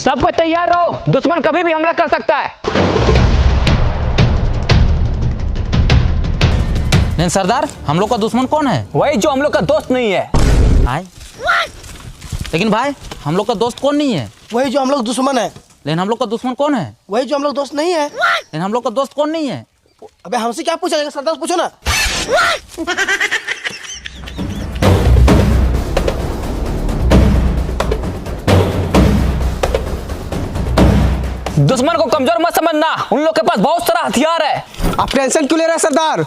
सब कोई तैयार रहो, दुश्मन कभी भी हमला कर सकता है। नहीं सरदार, हम लोग का दुश्मन कौन है? वही जो हम लोग का दोस्त नहीं है। भाई लेकिन भाई हम लोग का दोस्त कौन नहीं है? वही जो हम लोग दुश्मन है। लेकिन हम लोग का दुश्मन कौन है? वही जो हम लोग दोस्त नहीं है। लेकिन हम लोग का दोस्त कौन नहीं है? अबे हमसे क्या पूछा जाएगा, सरदार से पूछो ना। दुश्मन को कमजोर मत समझना, उन लोग के पास बहुत सारा हथियार है। आप टेंशन क्यों ले रहे हैं सरदार?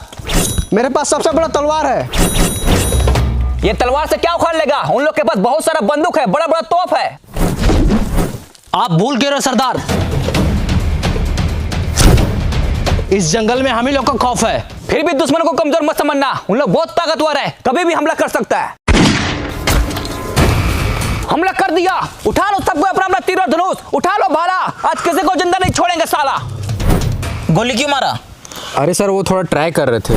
मेरे पास सबसे बड़ा तलवार है। ये तलवार से क्या उखाड़ लेगा? उन लोग के पास बहुत सारा बंदूक है, बड़ा बड़ा तोप है। आप भूल गए रहे सरदार, इस जंगल में हम ही लोग का खौफ है। फिर भी दुश्मन को कमजोर मत समझना, उन लोग बहुत ताकतवर है, कभी भी हमला कर सकता है। हमला कर दिया, उठा लो सबको अपना अपना तीर और धनुष, उठा लो भाला, आज किसी को जिंदा नहीं छोड़ेंगे साला। गोली क्यों मारा? अरे सर वो थोड़ा ट्राई कर रहे थे।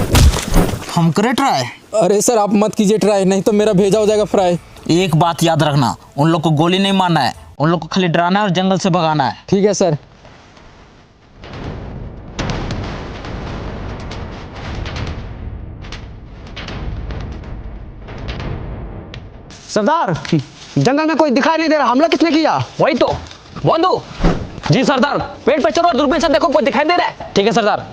हम करे ट्राई? अरे सर आप मत कीजिए ट्राई, नहीं तो मेरा भेजा हो जाएगा फ्राई। एक बात याद रखना, उन लोग को गोली नहीं मारना है, उन लोग को खाली डराना है और जंगल से भगाना है। ठीक है सर। सरदार जंगल में कोई दिखाई नहीं दे रहा, हमला किसने किया? वही तो बंधु जी। सरदार पेड़ पे चढ़ो, दूरबीन से देखो कोई दिखाई दे रहा है। ठीक है सरदार।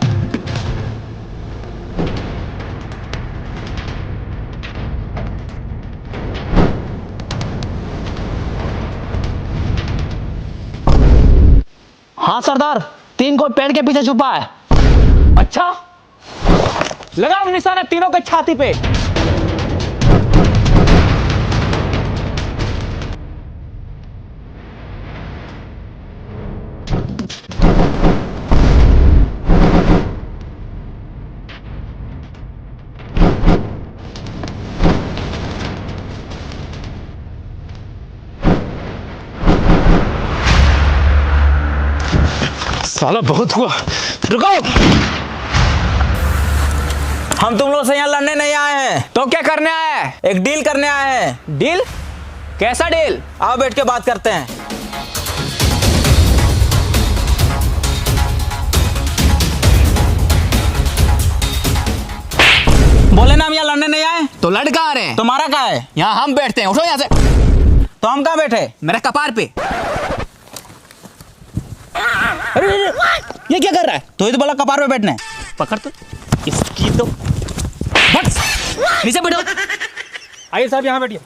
हाँ सरदार, 3 कोई पेड़ के पीछे छुपा है। अच्छा, लगाओ निशाना तीनों के छाती पे। साला बहुत हुआ, रुको, हम तुम लोग से यहाँ लड़ने नहीं आए हैं, तो क्या करने आया है? एक डील करने आए हैं। डील? कैसा डील? आओ बैठ के बात करते हैं। बोले ना हम यहाँ लड़ने नहीं आए, तो लड़का आ रहे हैं। तुम्हारा क्या है? यहाँ हम बैठते हैं, उठो यहाँ से। तो हम कहाँ बैठे? मेरे कपार पे। अरे ये क्या कर रहा है? तो ही तो बोला कपार पे बैठने। पकड़ तो इसकी तो बस नीचे बैठो। आइए साहब यहाँ बैठिए।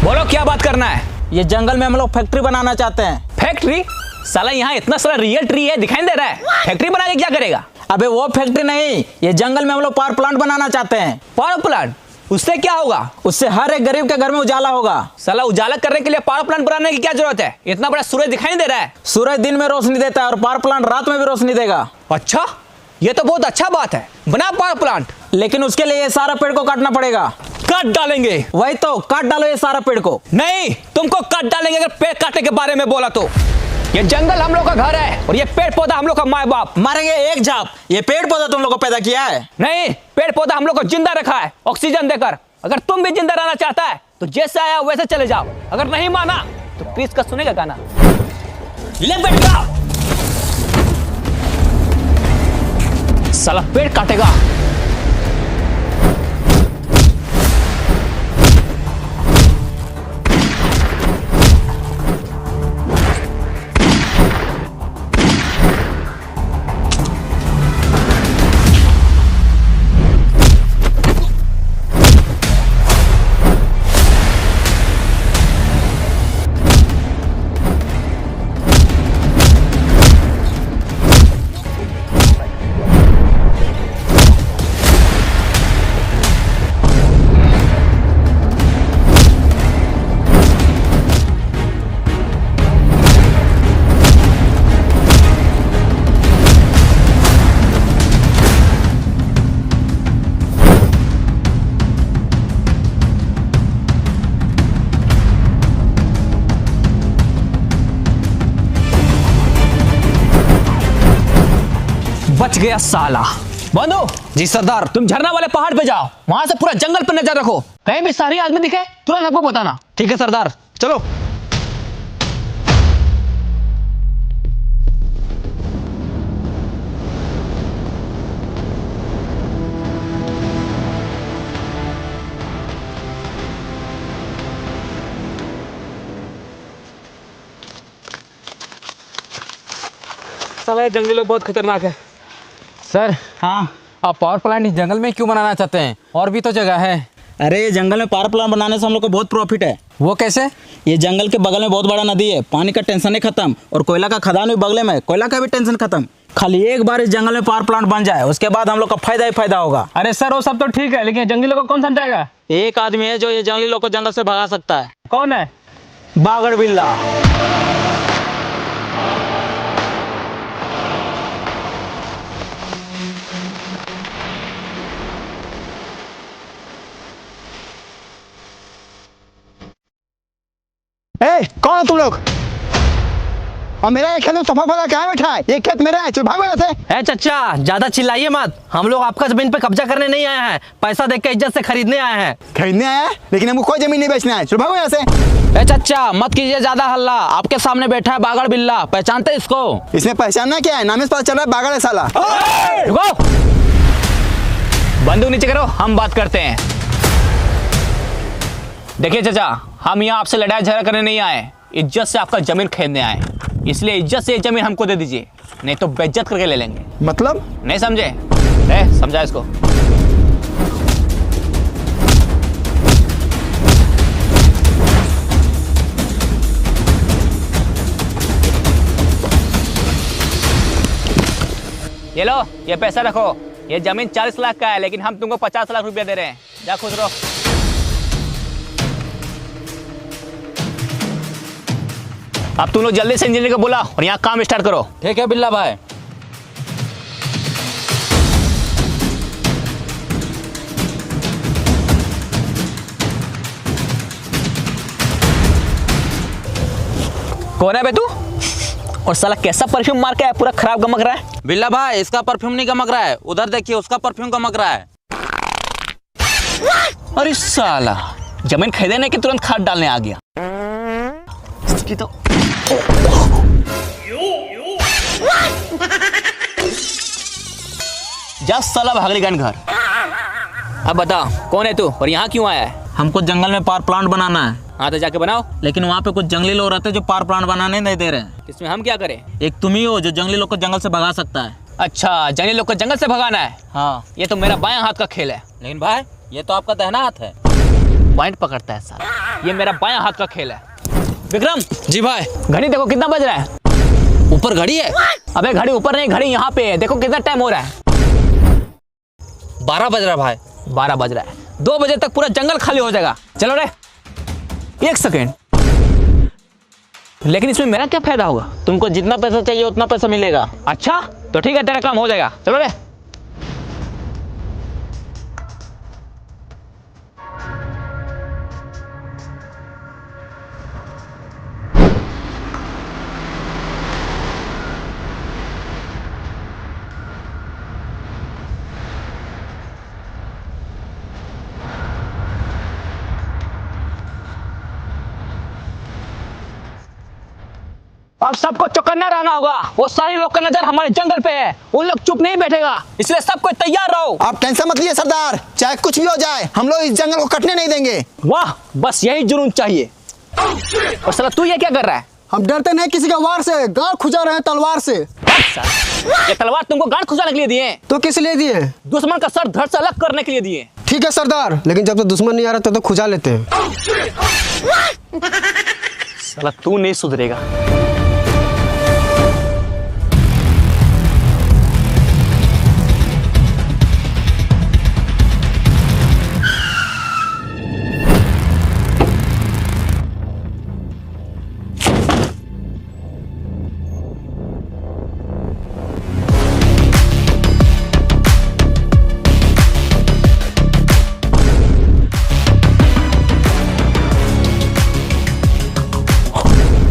बोलो क्या बात करना है? ये जंगल में हम लोग फैक्ट्री बनाना चाहते हैं। फैक्ट्री? साला यहाँ इतना सारा रियल ट्री है, दिखाई दे रहा है। फैक्ट्री बना के क्या करेगा? अबे वो फैक्ट्री नहीं, ये जंगल में हम लोग पावर प्लांट बनाना चाहते हैं। Power plant? उससे क्या होगा? उससे हर एक गरीब के घर में उजाला होगा। साला उजाला करने के लिए पावर प्लांट बनाने की क्या जरूरत है? इतना बड़ा सूरज दिखाई दे रहा है। सूरज दिन में रोशनी देता है और पावर प्लांट रात में भी रोशनी देगा। अच्छा, ये तो बहुत अच्छा बात है, बना पावर प्लांट। लेकिन उसके लिए ये सारा पेड़ को काटना पड़ेगा। काट डालेंगे? वही तो, काट डालो ये सारा पेड़ को। नहीं, तुमको काट डालेंगे अगर पेड़ काटने के बारे में बोला तो। ये जंगल हम लोग का घर है और ये पेड़ पौधा हम लोग का माँ बाप। मारेंगे एक झाप। ये पेड़ पौधा तुम लोग को पैदा किया है? नहीं, पेड़ पौधा हम लोग को जिंदा रखा है ऑक्सीजन देकर। अगर तुम भी जिंदा रहना चाहता है तो जैसे आया वैसे चले जाओ, अगर नहीं माना तो प्लीज का सुनेगा गाना। ले बेटा, साला पेड़ काटेगा। बच गया साला। बंधु जी सरदार। तुम झरना वाले पहाड़ पे जाओ, वहां से पूरा जंगल पर नजर रखो, कहीं भी सारी आदमी दिखे तुरंत हमको बताना। ठीक है सरदार, चलो। साला ये जंगली लोग बहुत खतरनाक है। सर हाँ। आप पावर प्लांट इस जंगल में क्यों बनाना चाहते हैं? और भी तो जगह है। अरे ये जंगल में पावर प्लांट बनाने से हम लोग को बहुत प्रॉफिट है। वो कैसे? ये जंगल के बगल में बहुत बड़ा नदी है, पानी का टेंशन ही खत्म, और कोयला का खदान भी बगल में, कोयला का भी टेंशन खत्म। खाली एक बार इस जंगल में पावर प्लांट बन जाए, उसके बाद हम लोग का फायदा ही फायदा होगा। अरे सर वो सब तो ठीक है, लेकिन जंगली लोग को कौन समझाएगा? एक आदमी है जो ये जंगली लोग को जंगल से भगा सकता है। कौन है? बागड़ बिल्ला। ए, कौन हो तुम लोग? और मेरा ये खेत में सफा फला क्या बैठा है? ये खेत मेरा है, चल भागो यहाँ से। ए चचा, ज्यादा चिल्लाइए मत, हम लोग आपका जमीन पे कब्जा करने नहीं आए हैं, पैसा देख के इज्जत से खरीदने आए हैं। खरीदने आया है, लेकिन हमको कोई जमीन नहीं बेचना है, चल भागो यहाँ से। ए चचा, मत कीजिए ज्यादा हल्ला, आपके सामने बैठा है बागड़ बिल्ला, पहचानते हैं इसको? इसमें पहचानना क्या है? नाम से पता चल रहा है बागड़ है साला। रुको, बंदूक नीचे करो, हम बात करते हैं। देखिए चचा, हम यहाँ आपसे लड़ाई झगड़ा करने नहीं आए, इज्जत से आपका जमीन खरीदने आए, इसलिए इज्जत से ये जमीन हमको दे दीजिए, नहीं तो बेइज्जत करके ले लेंगे। मतलब? नहीं समझे? समझा इसको। ये लो, ये पैसा रखो, ये जमीन 40 लाख का है, लेकिन हम तुमको 50 लाख रुपया दे रहे हैं, जा खुश रहो। अब तुम लोग जल्दी से इंजीनियर को बुला और यहाँ काम स्टार्ट करो। ठीक है बिल्ला भाई। कौन है बे तू? और साला कैसा परफ्यूम मार के है, पूरा खराब गमक रहा है। बिल्ला भाई, इसका परफ्यूम नहीं गमक रहा है, उधर देखिए उसका परफ्यूम गमक रहा है। अरे साला, जमीन खरीदने के तुरंत खाद डालने आ गया। इसकी तो जा साला भागलीगंज घर। अब बता, कौन है तू और यहाँ क्यों आया है? हमको जंगल में पावर प्लांट बनाना है। हाँ तो जाके बनाओ। लेकिन वहाँ पे कुछ जंगली लोग रहते हैं जो पावर प्लांट बनाने नहीं दे रहे हैं। इसमें हम क्या करें? एक तुम ही हो जो जंगली लोग को जंगल से भगा सकता है। अच्छा, जंगली लोग को जंगल से भगाना है? हाँ। ये तो मेरा बायां हाथ का खेल है। लेकिन भाई ये तो आपका दाहिना हाथ है। पॉइंट पकड़ता है साला, ये मेरा बायां हाथ का खेल है। विक्रम जी भाई। घड़ी देखो कितना बज रहा है। ऊपर घड़ी है? अबे घड़ी ऊपर नहीं, घड़ी यहाँ पे है, देखो कितना टाइम हो रहा है। 12 बज रहा है भाई। 12 बज रहा है, 2 बजे तक पूरा जंगल खाली हो जाएगा। चलो रे, 1 सेकेंड। लेकिन इसमें मेरा क्या फायदा होगा? तुमको जितना पैसा चाहिए उतना पैसा मिलेगा। अच्छा तो ठीक है, तेरा काम हो जाएगा। चलो रे। अब सबको चौकन्ना रहना होगा, वो सारे लोग का नजर हमारे जंगल पे है, उन लोग चुप नहीं बैठेगा, इसलिए सबको तैयार रहो। आप टेंशन मत लीजिए सरदार, चाहे कुछ भी हो जाए हम लोग इस जंगल को कटने नहीं देंगे। वाह, बस यही जुनून चाहिए। और साला तू ये क्या कर रहा है? हम डरते नहीं किसी का वार से, गांड खुजा रहे हैं तलवार से। ये तलवार तुमको गांड खुजाने के लिए दिए? तो किस लिए दिए? दुश्मन का सर धड़ से अलग करने के लिए दिए। ठीक है सरदार, लेकिन जब तक दुश्मन नहीं आ रहा तब तक खुजा लेते हैं। साला तू नहीं सुधरेगा।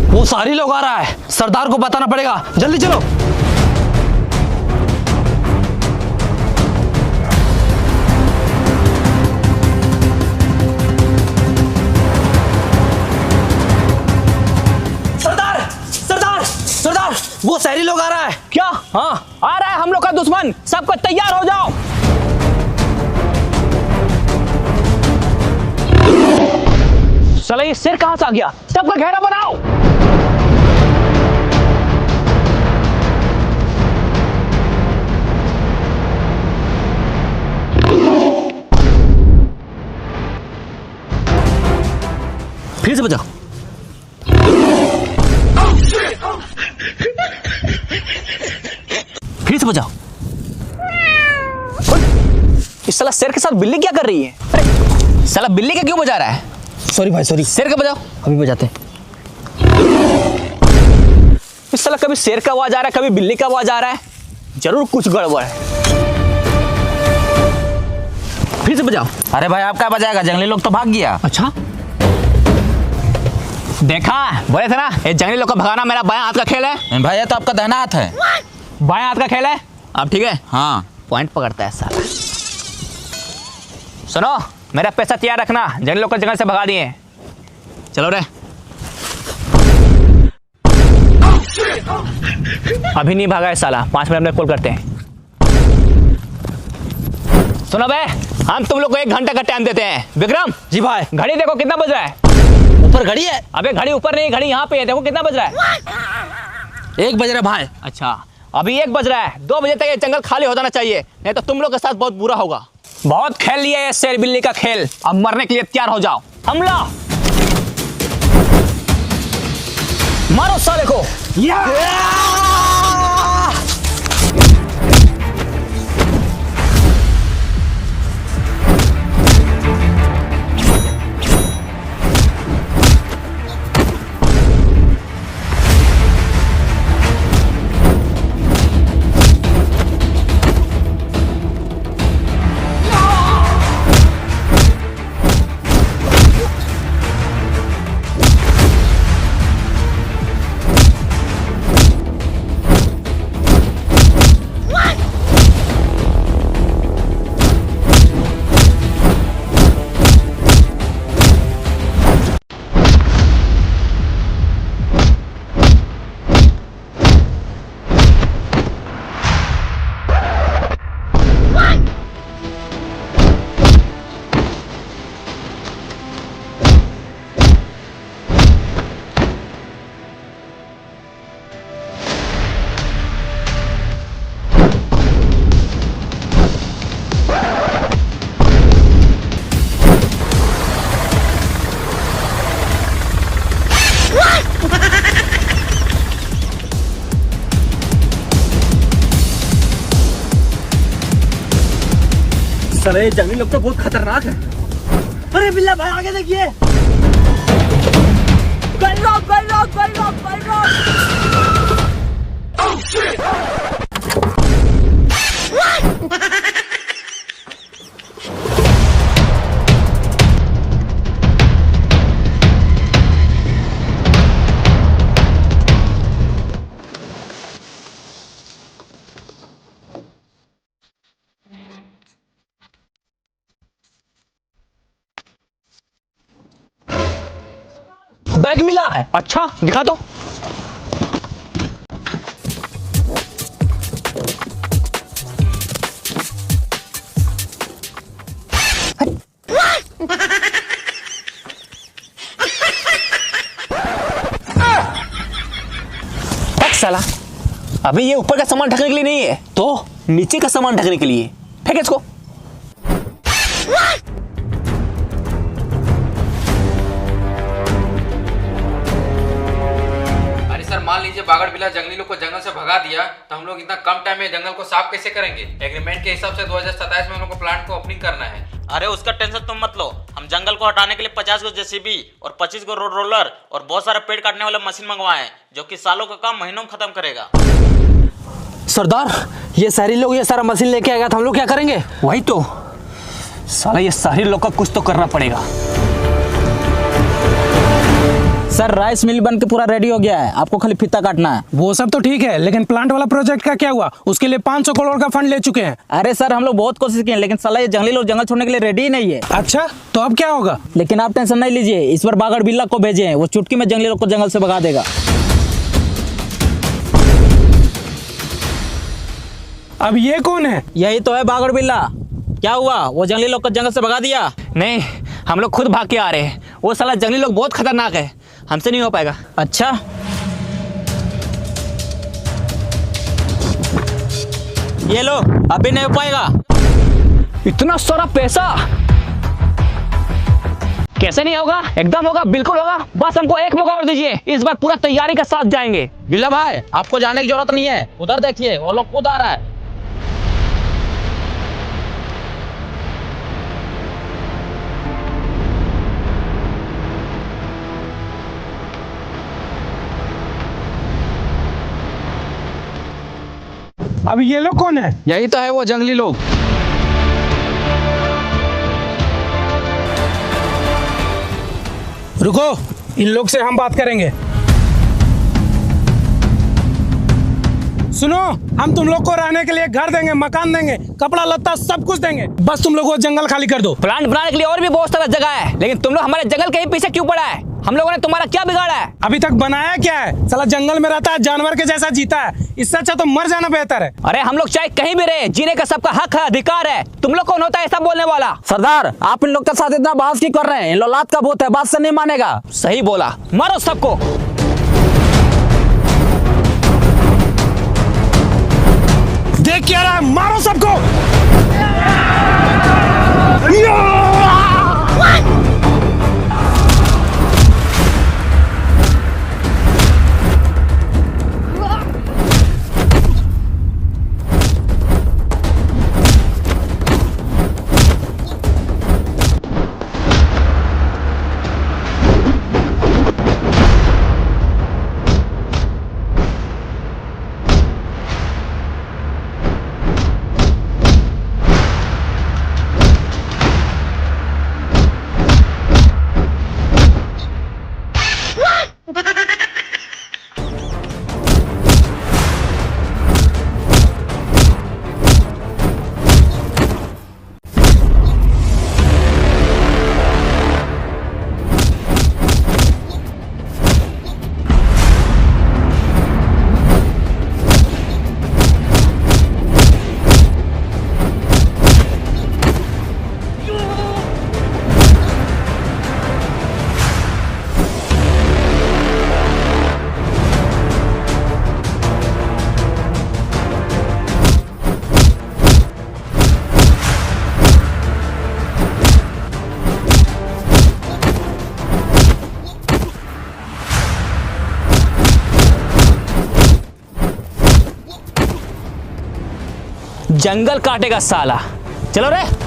वो सारी लोग आ रहा है, सरदार को बताना पड़ेगा, जल्दी चलो। हाँ, आ रहा है हम लोग का दुश्मन, सबको तैयार हो जाओ। साला ये शेर कहां से आ गया? सबका घेरा बनाओ। फिर से बजाओ। फिर से बजाओ। इस साला शेर के साथ बिल्ली क्या कर रही है? अरे साला बिल्ली का क्यों बजा रहा है? सॉरी भाई सॉरी। शेर का बजाओ। अभी बजाते हैं। इस साला कभी शेर का आवाज आ रहा है, कभी बिल्ली का आवाज आ रहा है। जरूर कुछ गड़बड़ है। फिर से बजाओ। अरे भाई आप क्या बजाएगा, जंगली लोग तो भाग गया। अच्छा, देखा बोले थे ना, ये जंगली लोग को भगाना मेरा बायां हाथ का खेल है। भाई ये तो आपका दाहिना हाथ है। बायां हाथ का खेल है। अब ठीक है, हाँ पॉइंट पकड़ता है साला। सुनो, मेरा पैसा तैयार रखना, जंगली लोग को जंगल से भगा दिए। चलो रे। अभी नहीं भागा है साला, 5 मिनट में कॉल करते हैं। सुनो बे, हम तुम लोग को 1 घंटा का टाइम देते हैं। विक्रम जी भाई। घड़ी देखो कितना बज रहा है। ऊपर घड़ी है। अबे घड़ी ऊपर नहीं, घड़ी यहाँ पे है, देखो कितना बज रहा है। 1 बज रहा है भाई। अच्छा, अभी 1 बज रहा है। 2 बजे तक ये जंगल खाली हो जाना चाहिए, नहीं तो तुम लोग के साथ बहुत बुरा होगा। बहुत खेल लिया ये शेर बिल्ली का खेल, अब मरने के लिए तैयार हो जाओ। हमला मारो साले को। साले जंगली लोग तो बहुत खतरनाक है। अरे बिल्ला भाई आगे देखिए। बैग मिला है। अच्छा दिखा दो। साला अभी ये ऊपर का सामान ढकने के लिए नहीं है, तो नीचे का सामान ढकने के लिए। फेंक इसको। मान लीजिए बागड़ बिल्ला जंगली लोग को जंगल से भगा दिया, तो हम लोग इतना कम टाइम में जंगल को साफ कैसे करेंगे? एग्रीमेंट के हिसाब से 2027 में हम लोग को प्लांट को ओपनिंग करना है। अरे उसका टेंशन तुम मत लो, हम जंगल को हटाने के लिए 50 गो जेसीबी और 25 गो रोड रोलर और बहुत सारे पेड़ काटने वाला मशीन मंगवाए हैं, जो कि सालों का काम महीनों में खत्म करेगा। सरदार, ये शहरी लोग ये सारा मशीन लेके आएगा तो हम लोग क्या करेंगे? वही तो साला, ये शहरी लोग का कुछ तो करना पड़ेगा। सर राइस मिल बन के पूरा रेडी हो गया है, आपको खाली फीता काटना है। वो सब तो ठीक है, लेकिन प्लांट वाला प्रोजेक्ट का क्या हुआ? उसके लिए 500 करोड़ का फंड ले चुके हैं। अरे सर हम लोग बहुत कोशिश किए, लेकिन साला ये जंगली लोग जंगल छोड़ने के लिए रेडी ही नहीं है। अच्छा, तो अब क्या होगा? लेकिन आप टेंशन नहीं लीजिए, इस बार बागड़ बिल्ला को भेजे हैं, वो चुटकी में जंगली लोग को जंगल से भगा देगा। अब ये कौन है? यही तो है बागड़ बिल्ला। क्या हुआ, वो जंगली लोग को जंगल से भगा दिया? नहीं, हम लोग खुद भाग के आ रहे हैं। वो साला जंगली लोग बहुत खतरनाक है, हमसे नहीं हो पाएगा। अच्छा, ये लो, अभी नहीं हो पाएगा। इतना सारा पैसा कैसे नहीं होगा? एकदम होगा, बिल्कुल होगा। बस हमको एक मौका और दीजिए, इस बार पूरा तैयारी के साथ जाएंगे। बिल्ला भाई, आपको जाने की जरूरत नहीं है, उधर देखिए वो लोग खुद आ रहा है। अब ये लोग कौन है? यही तो है वो जंगली लोग। रुको, इन लोग से हम बात करेंगे। सुनो, हम तुम लोग को रहने के लिए घर देंगे, मकान देंगे, कपड़ा लत्ता सब कुछ देंगे, बस तुम लोग वो जंगल खाली कर दो। प्लांट बनाने के लिए और भी बहुत सारा जगह है, लेकिन तुम लोग हमारे जंगल के ही पीछे क्यों पड़ा है? हम लोगों ने तुम्हारा क्या बिगाड़ा है? अभी तक बनाया क्या है? साला जंगल में रहता है, जानवर के जैसा जीता है, इससे अच्छा तो मर जाना बेहतर है। अरे हम लोग चाहे कहीं भी रहे, जीने का सबका हक है, अधिकार है। तुम लोग कौन होता है ऐसा बोलने वाला? सरदार, आप इन लोग के साथ इतना बहस क्यों कर रहे हैं? इन लोग लात का भूत है, बात से नहीं मानेगा। सही बोला, मारो सबको। देख क्या रहा है, मारो सबको। जंगल काटेगा साला। चलो रे।